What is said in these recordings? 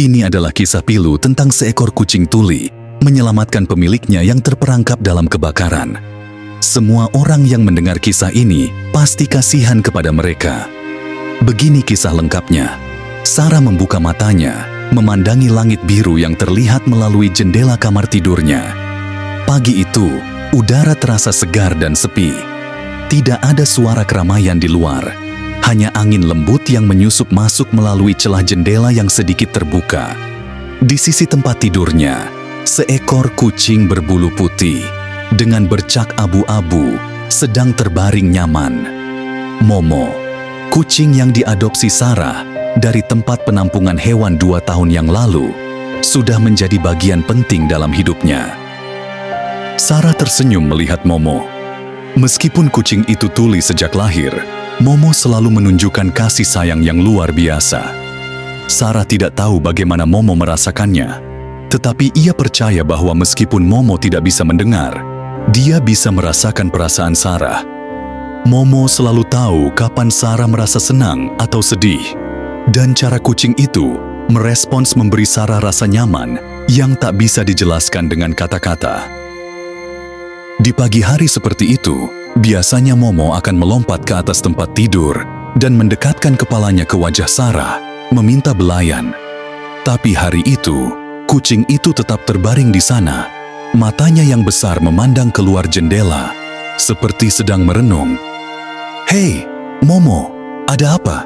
Ini adalah kisah pilu tentang seekor kucing tuli menyelamatkan pemiliknya yang terperangkap dalam kebakaran. Semua orang yang mendengar kisah ini pasti kasihan kepada mereka. Begini kisah lengkapnya. Sarah membuka matanya, memandangi langit biru yang terlihat melalui jendela kamar tidurnya. Pagi itu, udara terasa segar dan sepi. Tidak ada suara keramaian di luar. Hanya angin lembut yang menyusup masuk melalui celah jendela yang sedikit terbuka. Di sisi tempat tidurnya, seekor kucing berbulu putih dengan bercak abu-abu sedang terbaring nyaman. Momo, kucing yang diadopsi Sarah dari tempat penampungan hewan 2 tahun yang lalu, sudah menjadi bagian penting dalam hidupnya. Sarah tersenyum melihat Momo. Meskipun kucing itu tuli sejak lahir, Momo selalu menunjukkan kasih sayang yang luar biasa. Sarah tidak tahu bagaimana Momo merasakannya, tetapi ia percaya bahwa meskipun Momo tidak bisa mendengar, dia bisa merasakan perasaan Sarah. Momo selalu tahu kapan Sarah merasa senang atau sedih, dan cara kucing itu merespons memberi Sarah rasa nyaman yang tak bisa dijelaskan dengan kata-kata. Di pagi hari seperti itu, biasanya Momo akan melompat ke atas tempat tidur dan mendekatkan kepalanya ke wajah Sarah, meminta belayan. Tapi hari itu, kucing itu tetap terbaring di sana. Matanya yang besar memandang keluar jendela, seperti sedang merenung. "Hei, Momo, ada apa?"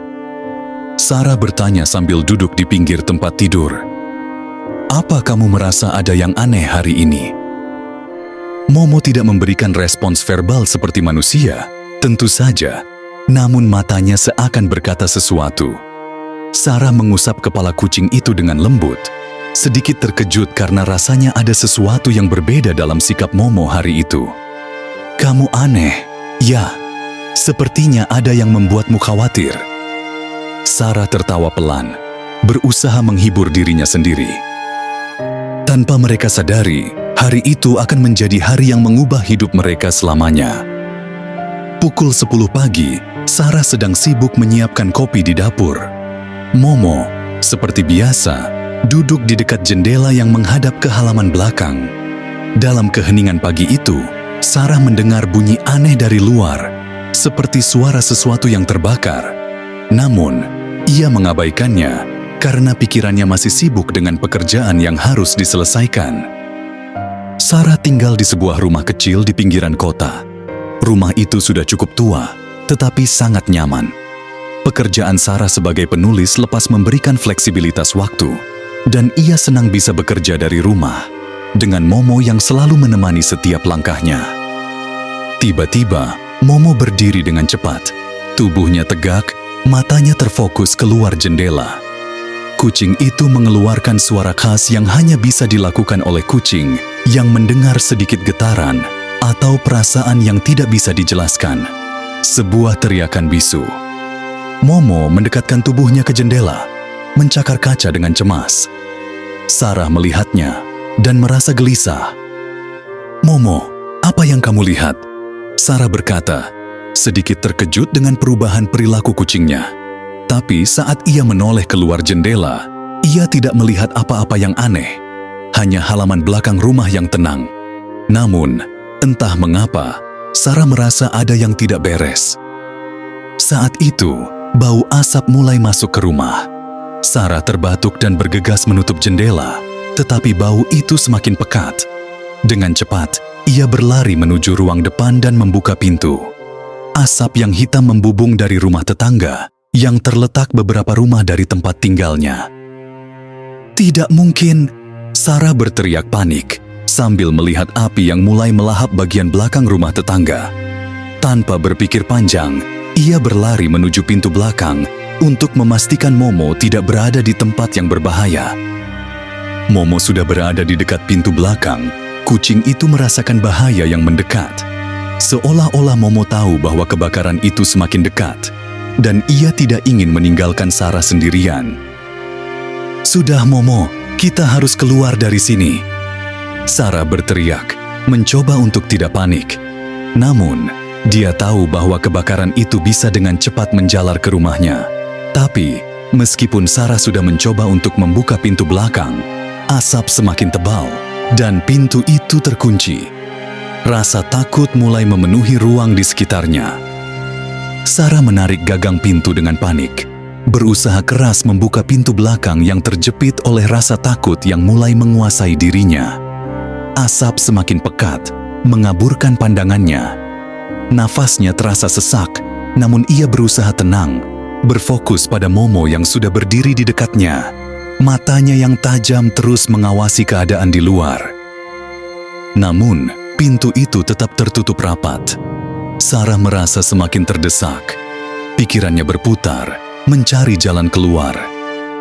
Sarah bertanya sambil duduk di pinggir tempat tidur. "Apa kamu merasa ada yang aneh hari ini?" Momo tidak memberikan respons verbal seperti manusia, tentu saja, namun matanya seakan berkata sesuatu. Sarah mengusap kepala kucing itu dengan lembut, sedikit terkejut karena rasanya ada sesuatu yang berbeda dalam sikap Momo hari itu. "Kamu aneh, ya. Sepertinya ada yang membuatmu khawatir." Sarah tertawa pelan, berusaha menghibur dirinya sendiri. Tanpa mereka sadari, hari itu akan menjadi hari yang mengubah hidup mereka selamanya. Pukul 10 pagi, Sarah sedang sibuk menyiapkan kopi di dapur. Momo, seperti biasa, duduk di dekat jendela yang menghadap ke halaman belakang. Dalam keheningan pagi itu, Sarah mendengar bunyi aneh dari luar, seperti suara sesuatu yang terbakar. Namun, ia mengabaikannya karena pikirannya masih sibuk dengan pekerjaan yang harus diselesaikan. Sarah tinggal di sebuah rumah kecil di pinggiran kota. Rumah itu sudah cukup tua, tetapi sangat nyaman. Pekerjaan Sarah sebagai penulis lepas memberikan fleksibilitas waktu, dan ia senang bisa bekerja dari rumah, dengan Momo yang selalu menemani setiap langkahnya. Tiba-tiba, Momo berdiri dengan cepat. Tubuhnya tegak, matanya terfokus keluar jendela. Kucing itu mengeluarkan suara khas yang hanya bisa dilakukan oleh kucing yang mendengar sedikit getaran atau perasaan yang tidak bisa dijelaskan. Sebuah teriakan bisu. Momo mendekatkan tubuhnya ke jendela, mencakar kaca dengan cemas. Sarah melihatnya dan merasa gelisah. "Momo, apa yang kamu lihat?" Sarah berkata, sedikit terkejut dengan perubahan perilaku kucingnya. Tapi saat ia menoleh keluar jendela, ia tidak melihat apa-apa yang aneh, hanya halaman belakang rumah yang tenang. Namun, entah mengapa, Sarah merasa ada yang tidak beres. Saat itu, bau asap mulai masuk ke rumah. Sarah terbatuk dan bergegas menutup jendela, tetapi bau itu semakin pekat. Dengan cepat, ia berlari menuju ruang depan dan membuka pintu. Asap yang hitam membubung dari rumah tetangga, yang terletak beberapa rumah dari tempat tinggalnya. "Tidak mungkin!" Sarah berteriak panik, sambil melihat api yang mulai melahap bagian belakang rumah tetangga. Tanpa berpikir panjang, ia berlari menuju pintu belakang untuk memastikan Momo tidak berada di tempat yang berbahaya. Momo sudah berada di dekat pintu belakang, kucing itu merasakan bahaya yang mendekat. Seolah-olah Momo tahu bahwa kebakaran itu semakin dekat, dan ia tidak ingin meninggalkan Sarah sendirian. "Sudah Momo, kita harus keluar dari sini." Sarah berteriak, mencoba untuk tidak panik. Namun, dia tahu bahwa kebakaran itu bisa dengan cepat menjalar ke rumahnya. Tapi, Meskipun Sarah sudah mencoba untuk membuka pintu belakang, asap semakin tebal dan pintu itu terkunci. Rasa takut mulai memenuhi ruang di sekitarnya. Sarah menarik gagang pintu dengan panik, berusaha keras membuka pintu belakang yang terjepit oleh rasa takut yang mulai menguasai dirinya. Asap semakin pekat, mengaburkan pandangannya. Nafasnya terasa sesak, namun ia berusaha tenang, berfokus pada Momo yang sudah berdiri di dekatnya. Matanya yang tajam terus mengawasi keadaan di luar. Namun, pintu itu tetap tertutup rapat. Sarah merasa semakin terdesak. Pikirannya berputar, mencari jalan keluar.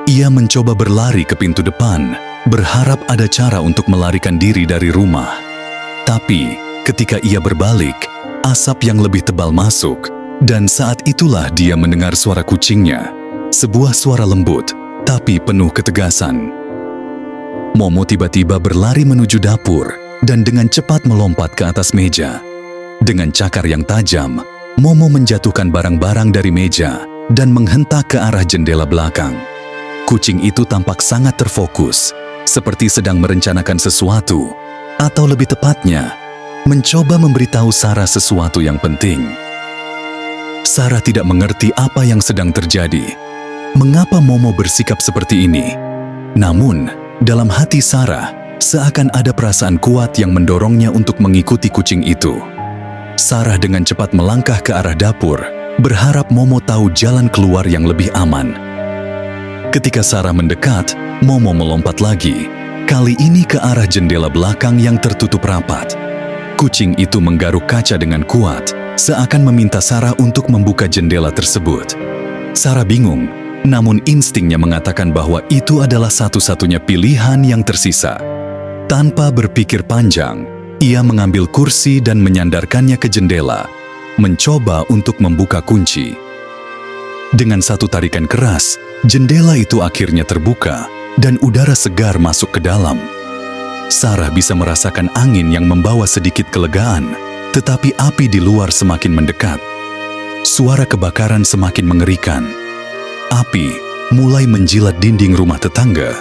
Ia mencoba berlari ke pintu depan, berharap ada cara untuk melarikan diri dari rumah. Tapi, ketika ia berbalik, asap yang lebih tebal masuk. Dan saat itulah dia mendengar suara kucingnya. Sebuah suara lembut, tapi penuh ketegasan. Momo tiba-tiba berlari menuju dapur dan dengan cepat melompat ke atas meja. Dengan cakar yang tajam, Momo menjatuhkan barang-barang dari meja dan menghentak ke arah jendela belakang. Kucing itu tampak sangat terfokus, seperti sedang merencanakan sesuatu, atau lebih tepatnya, mencoba memberitahu Sarah sesuatu yang penting. Sarah tidak mengerti apa yang sedang terjadi. Mengapa Momo bersikap seperti ini? Namun, dalam hati Sarah, seakan ada perasaan kuat yang mendorongnya untuk mengikuti kucing itu. Sarah dengan cepat melangkah ke arah dapur, berharap Momo tahu jalan keluar yang lebih aman. Ketika Sarah mendekat, Momo melompat lagi, kali ini ke arah jendela belakang yang tertutup rapat. Kucing itu menggaruk kaca dengan kuat, seakan meminta Sarah untuk membuka jendela tersebut. Sarah bingung, namun instingnya mengatakan bahwa itu adalah satu-satunya pilihan yang tersisa. Tanpa berpikir panjang, ia mengambil kursi dan menyandarkannya ke jendela, mencoba untuk membuka kunci. Dengan satu tarikan keras, jendela itu akhirnya terbuka dan udara segar masuk ke dalam. Sarah bisa merasakan angin yang membawa sedikit kelegaan, tetapi api di luar semakin mendekat. Suara kebakaran semakin mengerikan. Api mulai menjilat dinding rumah tetangga,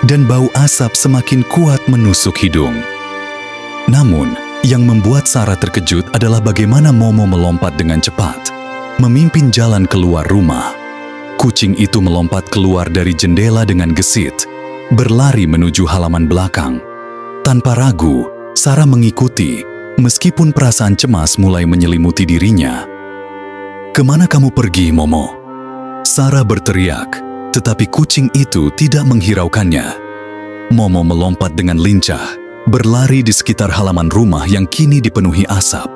dan bau asap semakin kuat menusuk hidung. Namun, yang membuat Sarah terkejut adalah bagaimana Momo melompat dengan cepat, memimpin jalan keluar rumah. Kucing itu melompat keluar dari jendela dengan gesit, berlari menuju halaman belakang. Tanpa ragu, Sarah mengikuti, meskipun perasaan cemas mulai menyelimuti dirinya. "Kemana kamu pergi, Momo?" Sarah berteriak, tetapi kucing itu tidak menghiraukannya. Momo melompat dengan lincah, berlari di sekitar halaman rumah yang kini dipenuhi asap.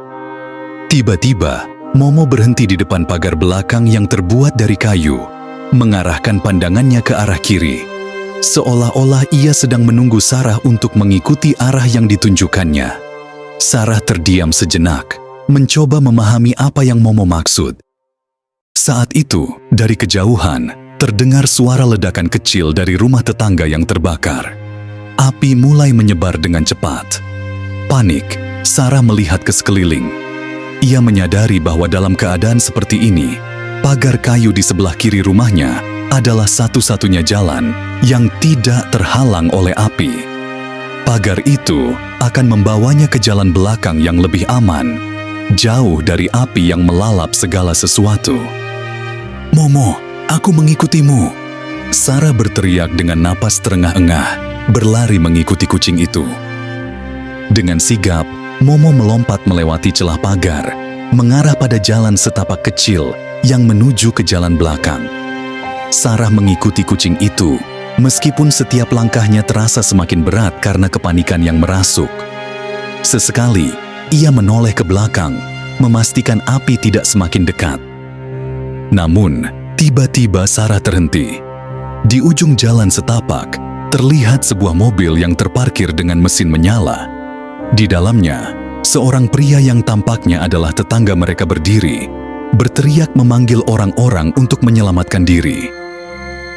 Tiba-tiba, Momo berhenti di depan pagar belakang yang terbuat dari kayu, mengarahkan pandangannya ke arah kiri. Seolah-olah ia sedang menunggu Sarah untuk mengikuti arah yang ditunjukkannya. Sarah terdiam sejenak, mencoba memahami apa yang Momo maksud. Saat itu, dari kejauhan, terdengar suara ledakan kecil dari rumah tetangga yang terbakar. Api mulai menyebar dengan cepat. Panik, Sarah melihat ke sekeliling. Ia menyadari bahwa dalam keadaan seperti ini, pagar kayu di sebelah kiri rumahnya adalah satu-satunya jalan yang tidak terhalang oleh api. Pagar itu akan membawanya ke jalan belakang yang lebih aman, jauh dari api yang melalap segala sesuatu. "Momo, aku mengikutimu!" Sarah berteriak dengan napas terengah-engah, berlari mengikuti kucing itu. Dengan sigap, Momo melompat melewati celah pagar, mengarah pada jalan setapak kecil yang menuju ke jalan belakang. Sarah mengikuti kucing itu, meskipun setiap langkahnya terasa semakin berat karena kepanikan yang merasuk. Sesekali, ia menoleh ke belakang, memastikan api tidak semakin dekat. Namun, tiba-tiba Sarah terhenti. Di ujung jalan setapak, terlihat sebuah mobil yang terparkir dengan mesin menyala. Di dalamnya, seorang pria yang tampaknya adalah tetangga mereka berdiri, berteriak memanggil orang-orang untuk menyelamatkan diri.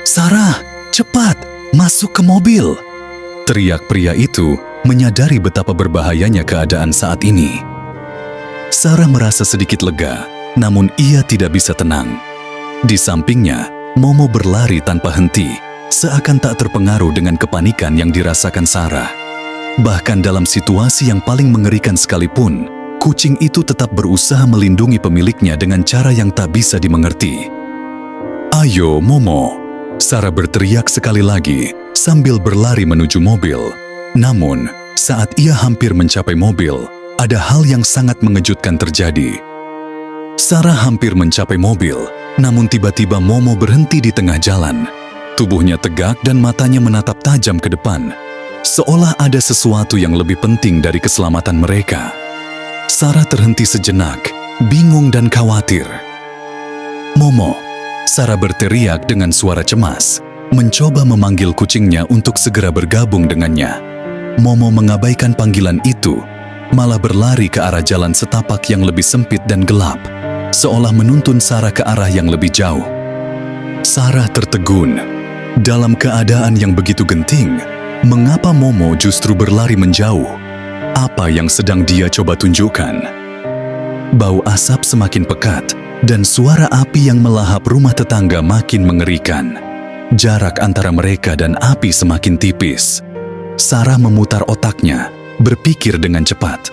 "Sarah, cepat, masuk ke mobil!" Teriak pria itu, menyadari betapa berbahayanya keadaan saat ini. Sarah merasa sedikit lega, namun ia tidak bisa tenang. Di sampingnya, Momo berlari tanpa henti, seakan tak terpengaruh dengan kepanikan yang dirasakan Sarah. Bahkan dalam situasi yang paling mengerikan sekalipun, kucing itu tetap berusaha melindungi pemiliknya dengan cara yang tak bisa dimengerti. "Ayo, Momo!" Sarah berteriak sekali lagi sambil berlari menuju mobil. Namun, saat ia hampir mencapai mobil, ada hal yang sangat mengejutkan terjadi. Sarah hampir mencapai mobil, namun tiba-tiba Momo berhenti di tengah jalan. Tubuhnya tegak dan matanya menatap tajam ke depan, seolah ada sesuatu yang lebih penting dari keselamatan mereka. Sarah terhenti sejenak, bingung dan khawatir. "Momo!" Sarah berteriak dengan suara cemas, mencoba memanggil kucingnya untuk segera bergabung dengannya. Momo mengabaikan panggilan itu, malah berlari ke arah jalan setapak yang lebih sempit dan gelap, seolah menuntun Sarah ke arah yang lebih jauh. Sarah tertegun. Dalam keadaan yang begitu genting, mengapa Momo justru berlari menjauh? Apa yang sedang dia coba tunjukkan? Bau asap semakin pekat, dan suara api yang melahap rumah tetangga makin mengerikan. Jarak antara mereka dan api semakin tipis. Sarah memutar otaknya, berpikir dengan cepat.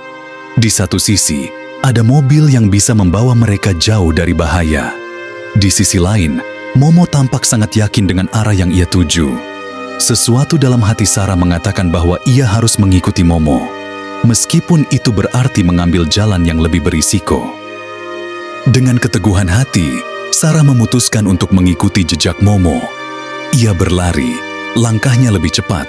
Di satu sisi, ada mobil yang bisa membawa mereka jauh dari bahaya. Di sisi lain, Momo tampak sangat yakin dengan arah yang ia tuju. Sesuatu dalam hati Sarah mengatakan bahwa ia harus mengikuti Momo, meskipun itu berarti mengambil jalan yang lebih berisiko. Dengan keteguhan hati, Sarah memutuskan untuk mengikuti jejak Momo. Ia berlari, langkahnya lebih cepat,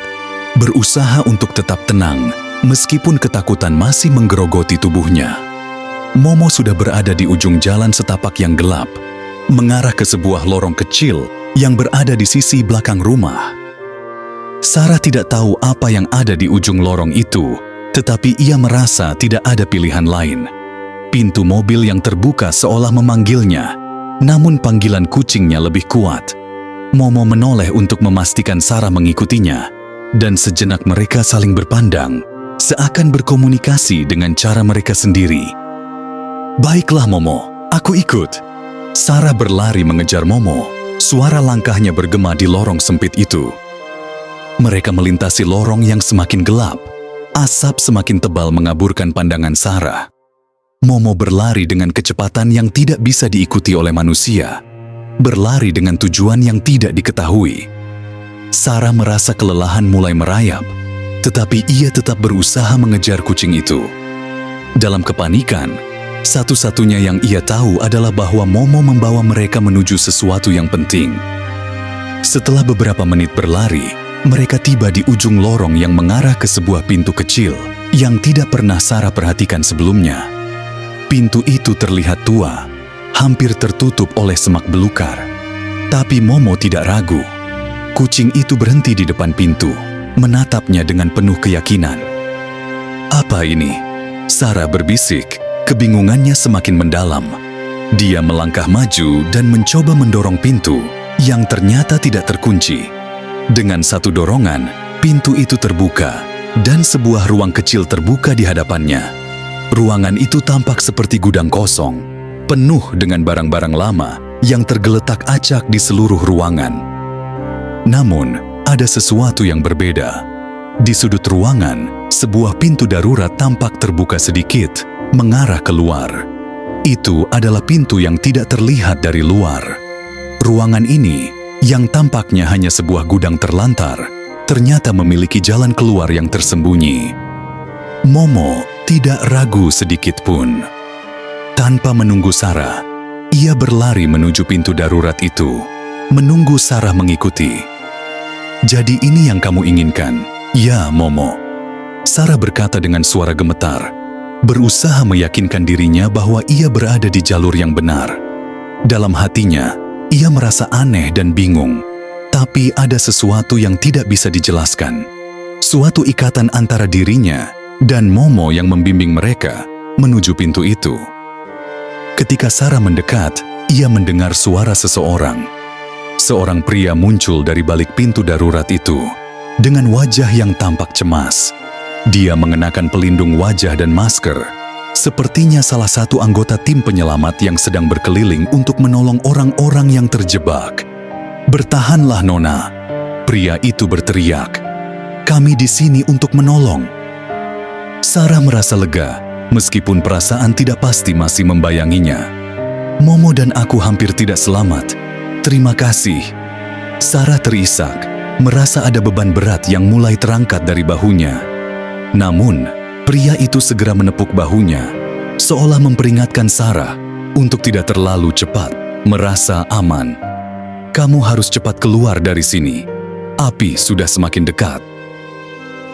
berusaha untuk tetap tenang, meskipun ketakutan masih menggerogoti tubuhnya. Momo sudah berada di ujung jalan setapak yang gelap, mengarah ke sebuah lorong kecil yang berada di sisi belakang rumah. Sarah tidak tahu apa yang ada di ujung lorong itu, tetapi ia merasa tidak ada pilihan lain. Pintu mobil yang terbuka seolah memanggilnya, namun panggilan kucingnya lebih kuat. Momo menoleh untuk memastikan Sarah mengikutinya, dan sejenak mereka saling berpandang, seakan berkomunikasi dengan cara mereka sendiri. "Baiklah Momo, aku ikut." Sarah berlari mengejar Momo, suara langkahnya bergema di lorong sempit itu. Mereka melintasi lorong yang semakin gelap, asap semakin tebal mengaburkan pandangan Sarah. Momo berlari dengan kecepatan yang tidak bisa diikuti oleh manusia, berlari dengan tujuan yang tidak diketahui. Sarah merasa kelelahan mulai merayap, tetapi ia tetap berusaha mengejar kucing itu. Dalam kepanikan, satu-satunya yang ia tahu adalah bahwa Momo membawa mereka menuju sesuatu yang penting. Setelah beberapa menit berlari, mereka tiba di ujung lorong yang mengarah ke sebuah pintu kecil yang tidak pernah Sarah perhatikan sebelumnya. Pintu itu terlihat tua, hampir tertutup oleh semak belukar. Tapi Momo tidak ragu. Kucing itu berhenti di depan pintu, menatapnya dengan penuh keyakinan. "Apa ini?" Sarah berbisik, kebingungannya semakin mendalam. Dia melangkah maju dan mencoba mendorong pintu, yang ternyata tidak terkunci. Dengan satu dorongan, pintu itu terbuka, dan sebuah ruang kecil terbuka di hadapannya. Ruangan itu tampak seperti gudang kosong, penuh dengan barang-barang lama yang tergeletak acak di seluruh ruangan. Namun, ada sesuatu yang berbeda. Di sudut ruangan, sebuah pintu darurat tampak terbuka sedikit, mengarah keluar. Itu adalah pintu yang tidak terlihat dari luar. Ruangan ini, yang tampaknya hanya sebuah gudang terlantar, ternyata memiliki jalan keluar yang tersembunyi. Momo tidak ragu sedikit pun. Tanpa menunggu Sarah, ia berlari menuju pintu darurat itu, menunggu Sarah mengikuti. "Jadi ini yang kamu inginkan, ya Momo?" Sarah berkata dengan suara gemetar, berusaha meyakinkan dirinya bahwa ia berada di jalur yang benar. Dalam hatinya, ia merasa aneh dan bingung, tapi ada sesuatu yang tidak bisa dijelaskan. Suatu ikatan antara dirinya dan Momo yang membimbing mereka menuju pintu itu. Ketika Sarah mendekat, ia mendengar suara seseorang. Seorang pria muncul dari balik pintu darurat itu, dengan wajah yang tampak cemas. Dia mengenakan pelindung wajah dan masker, sepertinya salah satu anggota tim penyelamat yang sedang berkeliling untuk menolong orang-orang yang terjebak. "Bertahanlah, Nona," pria itu berteriak. "Kami di sini untuk menolong." Sarah merasa lega, meskipun perasaan tidak pasti masih membayanginya. "Momo dan aku hampir tidak selamat. Terima kasih." Sarah terisak, merasa ada beban berat yang mulai terangkat dari bahunya. Namun, pria itu segera menepuk bahunya, seolah memperingatkan Sarah untuk tidak terlalu cepat merasa aman. "Kamu harus cepat keluar dari sini. Api sudah semakin dekat."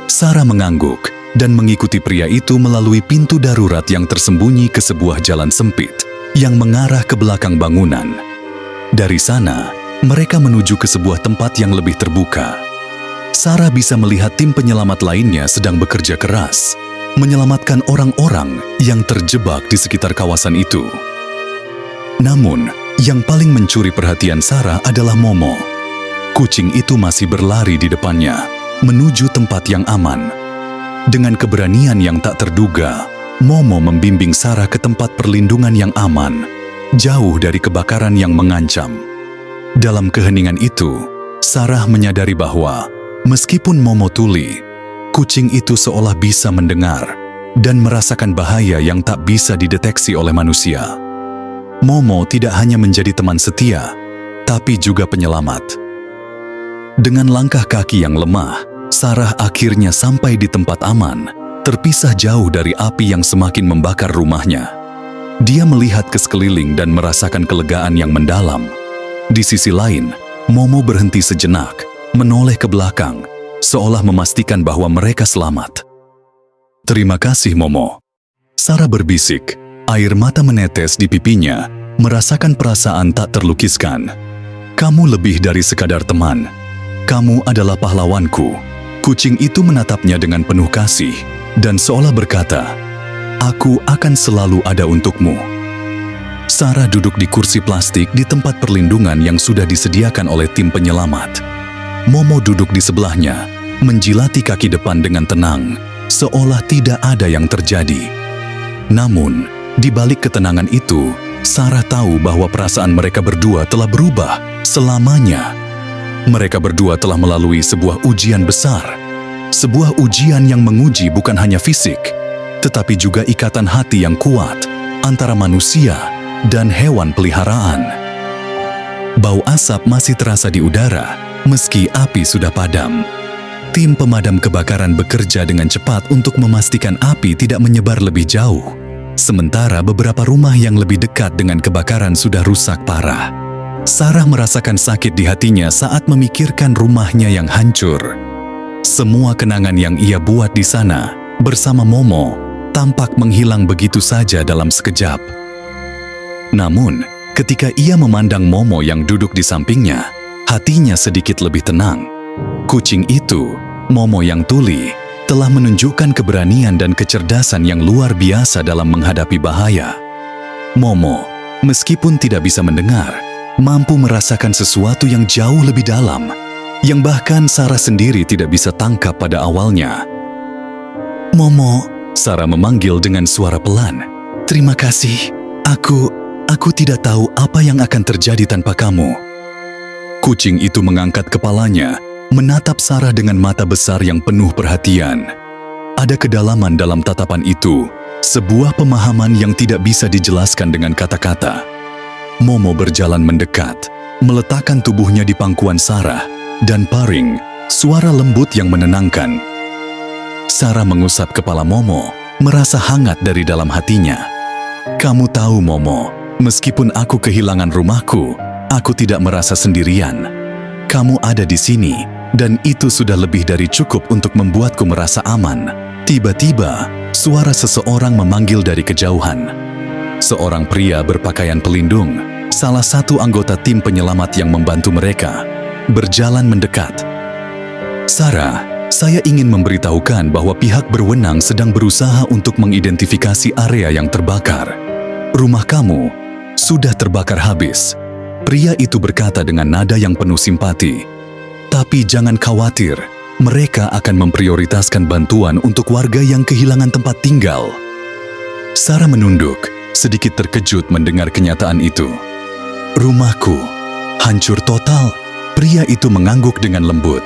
Sarah mengangguk dan mengikuti pria itu melalui pintu darurat yang tersembunyi ke sebuah jalan sempit yang mengarah ke belakang bangunan. Dari sana, mereka menuju ke sebuah tempat yang lebih terbuka. Sarah bisa melihat tim penyelamat lainnya sedang bekerja keras, menyelamatkan orang-orang yang terjebak di sekitar kawasan itu. Namun, yang paling mencuri perhatian Sarah adalah Momo. Kucing itu masih berlari di depannya, menuju tempat yang aman. Dengan keberanian yang tak terduga, Momo membimbing Sarah ke tempat perlindungan yang aman, jauh dari kebakaran yang mengancam. Dalam keheningan itu, Sarah menyadari bahwa meskipun Momo tuli, kucing itu seolah bisa mendengar dan merasakan bahaya yang tak bisa dideteksi oleh manusia. Momo tidak hanya menjadi teman setia, tapi juga penyelamat. Dengan langkah kaki yang lemah, Sarah akhirnya sampai di tempat aman, terpisah jauh dari api yang semakin membakar rumahnya. Dia melihat ke sekeliling dan merasakan kelegaan yang mendalam. Di sisi lain, Momo berhenti sejenak, menoleh ke belakang, seolah memastikan bahwa mereka selamat. "Terima kasih, Momo." Sarah berbisik, air mata menetes di pipinya, merasakan perasaan tak terlukiskan. "Kamu lebih dari sekadar teman. Kamu adalah pahlawanku." Kucing itu menatapnya dengan penuh kasih, dan seolah berkata, "Aku akan selalu ada untukmu." Sarah duduk di kursi plastik di tempat perlindungan yang sudah disediakan oleh tim penyelamat. Momo duduk di sebelahnya, menjilati kaki depan dengan tenang, seolah tidak ada yang terjadi. Namun, di balik ketenangan itu, Sarah tahu bahwa perasaan mereka berdua telah berubah selamanya. Mereka berdua telah melalui sebuah ujian besar. Sebuah ujian yang menguji bukan hanya fisik, tetapi juga ikatan hati yang kuat antara manusia dan hewan peliharaan. Bau asap masih terasa di udara, meski api sudah padam. Tim pemadam kebakaran bekerja dengan cepat untuk memastikan api tidak menyebar lebih jauh. Sementara beberapa rumah yang lebih dekat dengan kebakaran sudah rusak parah. Sarah merasakan sakit di hatinya saat memikirkan rumahnya yang hancur. Semua kenangan yang ia buat di sana bersama Momo tampak menghilang begitu saja dalam sekejap. Namun, ketika ia memandang Momo yang duduk di sampingnya, hatinya sedikit lebih tenang. Kucing itu, Momo yang tuli, telah menunjukkan keberanian dan kecerdasan yang luar biasa dalam menghadapi bahaya. Momo, meskipun tidak bisa mendengar, mampu merasakan sesuatu yang jauh lebih dalam, yang bahkan Sarah sendiri tidak bisa tangkap pada awalnya. "Momo," Sarah memanggil dengan suara pelan. "Terima kasih. Aku tidak tahu apa yang akan terjadi tanpa kamu." Kucing itu mengangkat kepalanya, menatap Sarah dengan mata besar yang penuh perhatian. Ada kedalaman dalam tatapan itu, sebuah pemahaman yang tidak bisa dijelaskan dengan kata-kata. Momo berjalan mendekat, meletakkan tubuhnya di pangkuan Sarah, dan paring, suara lembut yang menenangkan. Sarah mengusap kepala Momo, merasa hangat dari dalam hatinya. "Kamu tahu, Momo, meskipun aku kehilangan rumahku, aku tidak merasa sendirian. Kamu ada di sini, dan itu sudah lebih dari cukup untuk membuatku merasa aman." Tiba-tiba, suara seseorang memanggil dari kejauhan. Seorang pria berpakaian pelindung, salah satu anggota tim penyelamat yang membantu mereka, berjalan mendekat. "Sarah, saya ingin memberitahukan bahwa pihak berwenang sedang berusaha untuk mengidentifikasi area yang terbakar. Rumah kamu sudah terbakar habis." Pria itu berkata dengan nada yang penuh simpati. "Tapi jangan khawatir, mereka akan memprioritaskan bantuan untuk warga yang kehilangan tempat tinggal." Sarah menunduk, sedikit terkejut mendengar kenyataan itu. "Rumahku hancur total?" Pria itu mengangguk dengan lembut.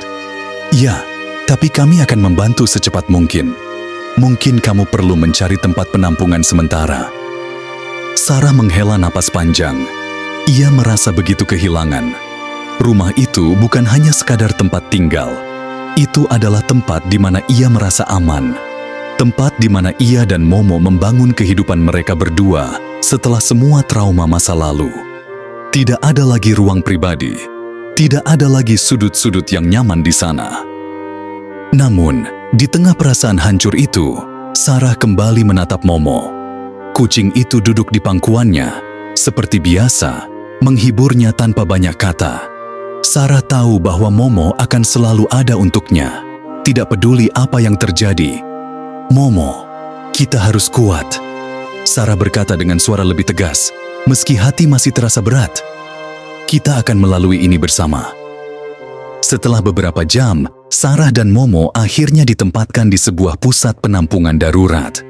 "Ya, tapi kami akan membantu secepat mungkin. Mungkin kamu perlu mencari tempat penampungan sementara." Sarah menghela napas panjang. Ia merasa begitu kehilangan. Rumah itu bukan hanya sekadar tempat tinggal. Itu adalah tempat di mana ia merasa aman. Tempat di mana ia dan Momo membangun kehidupan mereka berdua setelah semua trauma masa lalu. Tidak ada lagi ruang pribadi. Tidak ada lagi sudut-sudut yang nyaman di sana. Namun, di tengah perasaan hancur itu, Sarah kembali menatap Momo. Kucing itu duduk di pangkuannya, seperti biasa, menghiburnya tanpa banyak kata. Sarah tahu bahwa Momo akan selalu ada untuknya, tidak peduli apa yang terjadi. "Momo, kita harus kuat," Sarah berkata dengan suara lebih tegas, meski hati masih terasa berat. "Kita akan melalui ini bersama." Setelah beberapa jam, Sarah dan Momo akhirnya ditempatkan di sebuah pusat penampungan darurat.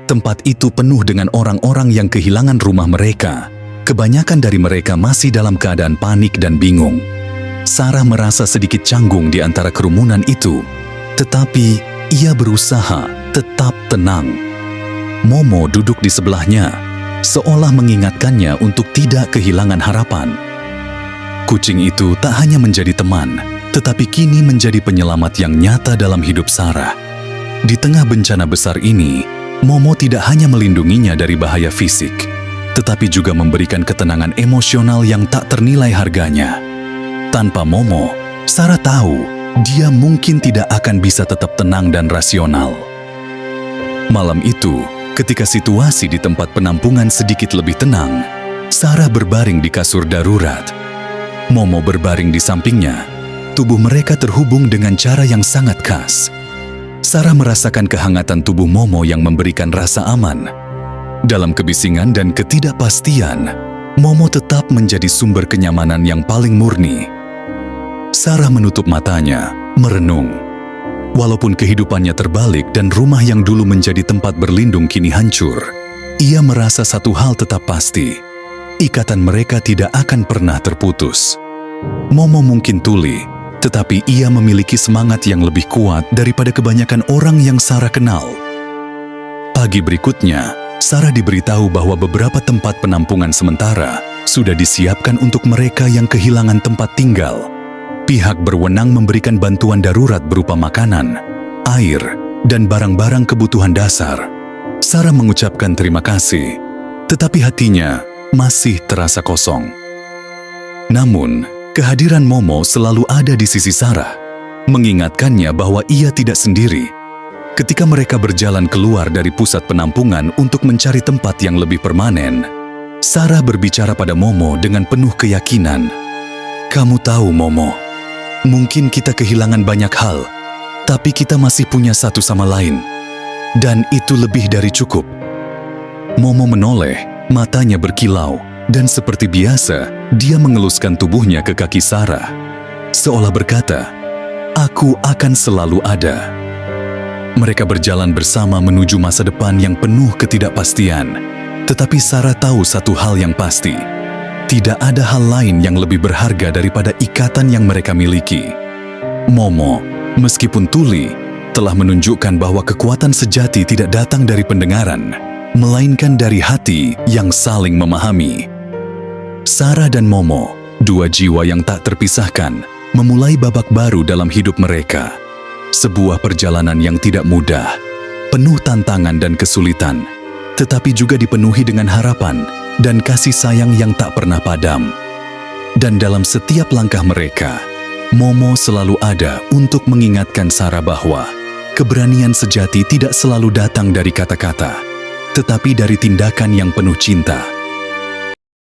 Tempat itu penuh dengan orang-orang yang kehilangan rumah mereka. Kebanyakan dari mereka masih dalam keadaan panik dan bingung. Sarah merasa sedikit canggung di antara kerumunan itu, tetapi ia berusaha tetap tenang. Momo duduk di sebelahnya, seolah mengingatkannya untuk tidak kehilangan harapan. Kucing itu tak hanya menjadi teman, tetapi kini menjadi penyelamat yang nyata dalam hidup Sarah. Di tengah bencana besar ini, Momo tidak hanya melindunginya dari bahaya fisik, tetapi juga memberikan ketenangan emosional yang tak ternilai harganya. Tanpa Momo, Sarah tahu dia mungkin tidak akan bisa tetap tenang dan rasional. Malam itu, ketika situasi di tempat penampungan sedikit lebih tenang, Sarah berbaring di kasur darurat. Momo berbaring di sampingnya. Tubuh mereka terhubung dengan cara yang sangat khas. Sarah merasakan kehangatan tubuh Momo yang memberikan rasa aman. Dalam kebisingan dan ketidakpastian, Momo tetap menjadi sumber kenyamanan yang paling murni. Sarah menutup matanya, merenung. Walaupun kehidupannya terbalik dan rumah yang dulu menjadi tempat berlindung kini hancur, ia merasa satu hal tetap pasti. Ikatan mereka tidak akan pernah terputus. Momo mungkin tuli, tetapi ia memiliki semangat yang lebih kuat daripada kebanyakan orang yang Sarah kenal. Pagi berikutnya, Sarah diberitahu bahwa beberapa tempat penampungan sementara sudah disiapkan untuk mereka yang kehilangan tempat tinggal. Pihak berwenang memberikan bantuan darurat berupa makanan, air, dan barang-barang kebutuhan dasar. Sarah mengucapkan terima kasih, tetapi hatinya masih terasa kosong. Namun, kehadiran Momo selalu ada di sisi Sarah, mengingatkannya bahwa ia tidak sendiri. Ketika mereka berjalan keluar dari pusat penampungan untuk mencari tempat yang lebih permanen, Sarah berbicara pada Momo dengan penuh keyakinan. "Kamu tahu, Momo, mungkin kita kehilangan banyak hal, tapi kita masih punya satu sama lain. Dan itu lebih dari cukup." Momo menoleh, matanya berkilau, dan seperti biasa, dia mengeluskan tubuhnya ke kaki Sarah. Seolah berkata, "Aku akan selalu ada." Mereka berjalan bersama menuju masa depan yang penuh ketidakpastian. Tetapi Sarah tahu satu hal yang pasti. Tidak ada hal lain yang lebih berharga daripada ikatan yang mereka miliki. Momo, meskipun tuli, telah menunjukkan bahwa kekuatan sejati tidak datang dari pendengaran, melainkan dari hati yang saling memahami. Sarah dan Momo, dua jiwa yang tak terpisahkan, memulai babak baru dalam hidup mereka. Sebuah perjalanan yang tidak mudah, penuh tantangan dan kesulitan, tetapi juga dipenuhi dengan harapan dan kasih sayang yang tak pernah padam. Dan dalam setiap langkah mereka, Momo selalu ada untuk mengingatkan Sarah bahwa keberanian sejati tidak selalu datang dari kata-kata, tetapi dari tindakan yang penuh cinta.